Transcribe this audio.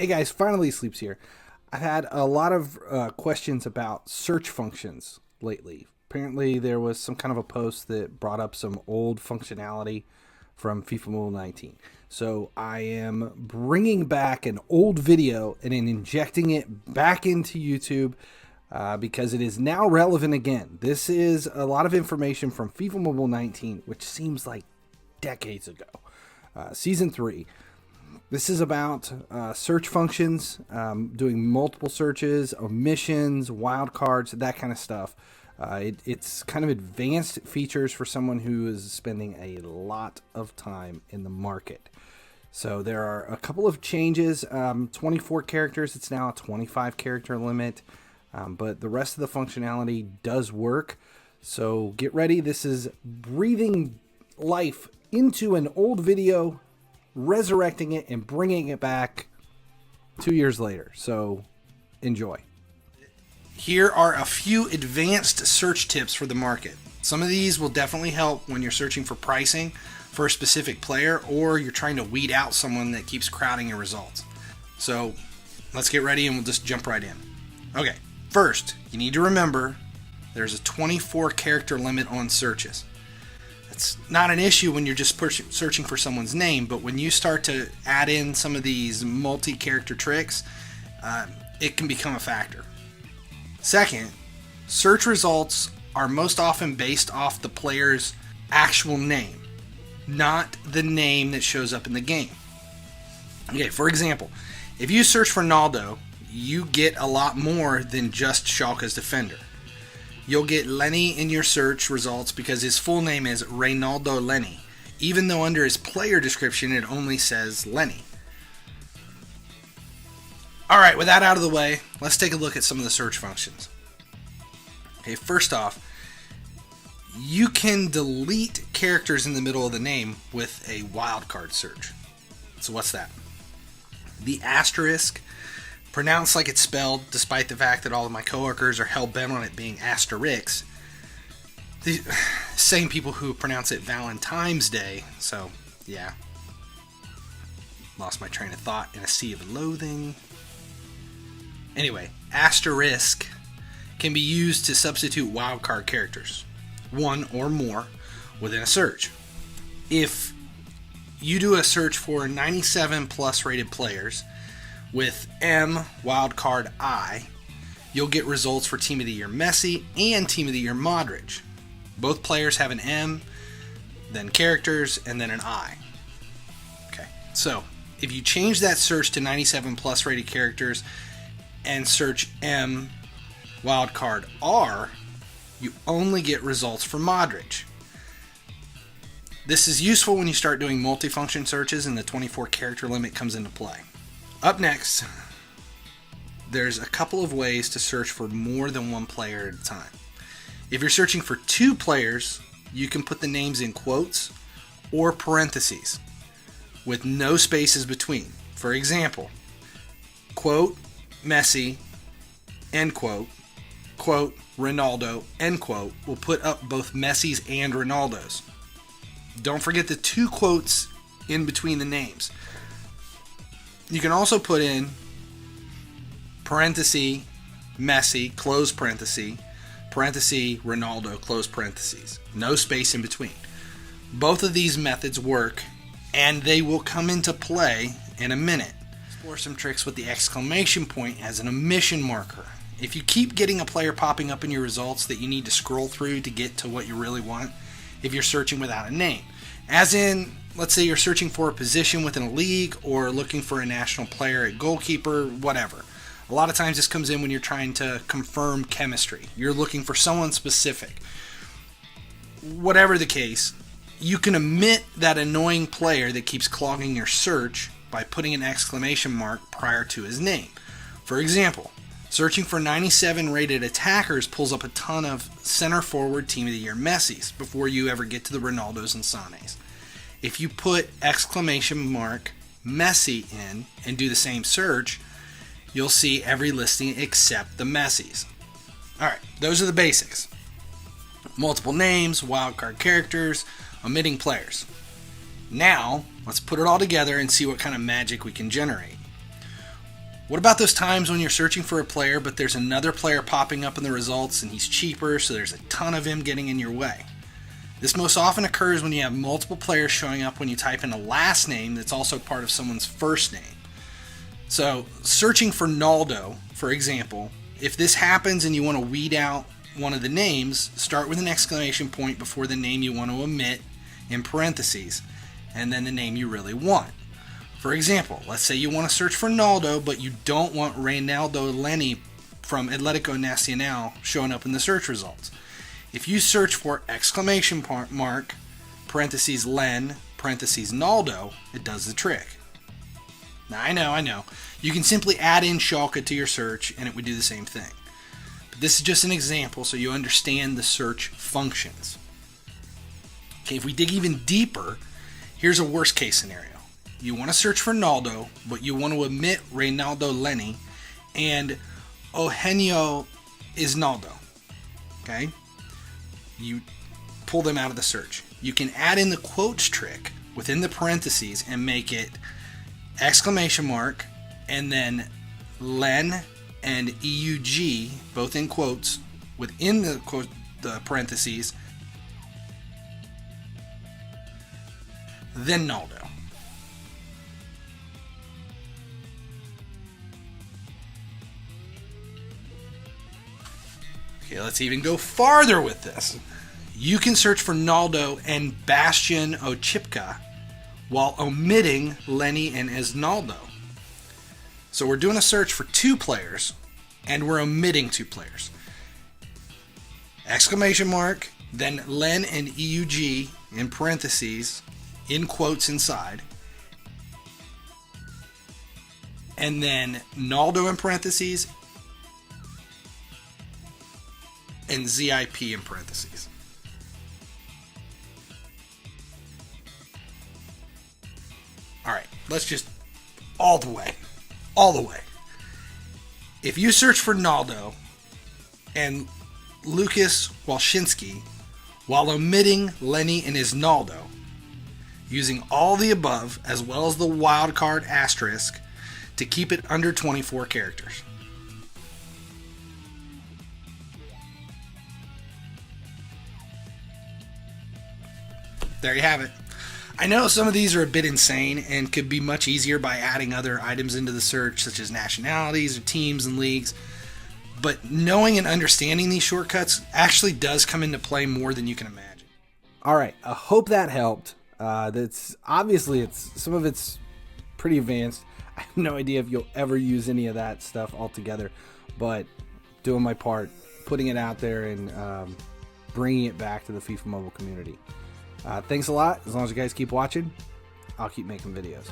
Hey guys, finally Sleeps here. I've had a lot of questions about search functions lately. Apparently, there was some kind of a post that brought up some old functionality from FIFA Mobile 19. So I am bringing back an old video and then injecting it back into YouTube because it is now relevant again. This is a lot of information from FIFA Mobile 19, which seems like decades ago. Season 3. This is about search functions, doing multiple searches, omissions, wildcards, that kind of stuff. It's kind of advanced features for someone who is spending a lot of time in the market. So there are a couple of changes. 24 characters, it's now a 25 character limit, but the rest of the functionality does work. So get ready. This is breathing life into an old video, resurrecting it and bringing it back 2 years later. So enjoy. Here are a few advanced search tips for the market. Some of these will definitely help when you're searching for pricing for a specific player, or you're trying to weed out someone that keeps crowding your results. So let's get ready and we'll just jump right in. Okay, first, you need to remember there's a 24 character limit on searches. It's not an issue when you're just searching for someone's name, but when you start to add in some of these multi-character tricks, it can become a factor. Second, search results are most often based off the player's actual name, not the name that shows up in the game. Okay, for example, if you search for Ronaldo, you get a lot more than just Schalke's defender. You'll get Lenny in your search results because his full name is Reynaldo Lenny, even though under his player description it only says Lenny. Alright, with that out of the way, let's take a look at some of the search functions. Okay, first off, you can delete characters in the middle of the name with a wildcard search. So what's that? The asterisk, pronounced like it's spelled, despite the fact that all of my coworkers are hell-bent on it being asterix. The same people who pronounce it Valentine's Day, so yeah. Lost my train of thought in a sea of loathing. Anyway, asterisk can be used to substitute wildcard characters, one or more, within a search. If you do a search for 97 plus rated players with M wildcard I, you'll get results for Team of the Year Messi and Team of the Year Modric. Both players have an M, then characters, and then an I. Okay, so if you change that search to 97 plus rated characters and search M wildcard R, you only get results for Modric. This is useful when you start doing multifunction searches and the 24 character limit comes into play. Up next, there's a couple of ways to search for more than one player at a time. If you're searching for two players, you can put the names in quotes or parentheses with no spaces between. For example, quote Messi, end quote, quote Ronaldo, end quote, will put up both Messi's and Ronaldo's. Don't forget the two quotes in between the names. You can also put in parenthesis Messi, close parenthesis, parenthesis Ronaldo, close parentheses. No space in between. Both of these methods work, and they will come into play in a minute. Explore some tricks with the exclamation point as an omission marker. If you keep getting a player popping up in your results that you need to scroll through to get to what you really want, if you're searching without a name. As in, let's say you're searching for a position within a league or looking for a national player at goalkeeper, whatever. A lot of times this comes in when you're trying to confirm chemistry. You're looking for someone specific. Whatever the case, you can omit that annoying player that keeps clogging your search by putting an exclamation mark prior to his name. For example, searching for 97 rated attackers pulls up a ton of center forward Team of the Year Messi's before you ever get to the Ronaldos and Sanes. If you put exclamation mark Messi in and do the same search, you'll see every listing except the Messi's. Alright, those are the basics. Multiple names, wildcard characters, omitting players. Now, let's put it all together and see what kind of magic we can generate. What about those times when you're searching for a player, but there's another player popping up in the results and he's cheaper, so there's a ton of him getting in your way? This most often occurs when you have multiple players showing up when you type in a last name that's also part of someone's first name. So, searching for Naldo, for example, if this happens and you want to weed out one of the names, start with an exclamation point before the name you want to omit in parentheses, and then the name you really want. For example, let's say you want to search for Naldo, but you don't want Reynaldo Leni from Atletico Nacional showing up in the search results. If you search for exclamation mark, parentheses Len, parentheses Naldo, it does the trick. Now, I know. You can simply add in Schalke to your search and it would do the same thing. But this is just an example so you understand the search functions. Okay, if we dig even deeper, here's a worst case scenario. You want to search for Naldo, but you want to omit Reynaldo Leni and Eugenio Isnaldo. Okay? You pull them out of the search. You can add in the quotes trick within the parentheses and make it exclamation mark and then Len and EUG, both in quotes, within the parentheses, then Naldo. Okay, let's even go farther with this. You can search for Naldo and Bastian Ochipka while omitting Lenny and Esnaldo. So we're doing a search for two players and we're omitting two players. Exclamation mark, then Len and EUG in parentheses, in quotes inside, and then Naldo in parentheses, and ZIP in parentheses. Alright, let's just all the way. If you search for Naldo and Lucas Walczynski while omitting Lenny and Isnaldo, using all the above as well as the wildcard asterisk to keep it under 24 characters. There you have it. I know some of these are a bit insane and could be much easier by adding other items into the search, such as nationalities or teams and leagues, but knowing and understanding these shortcuts actually does come into play more than you can imagine. All right, I hope that helped. That's obviously some of it's pretty advanced. I have no idea if you'll ever use any of that stuff altogether, but doing my part, putting it out there and bringing it back to the FIFA Mobile community. Thanks a lot. As long as you guys keep watching, I'll keep making videos.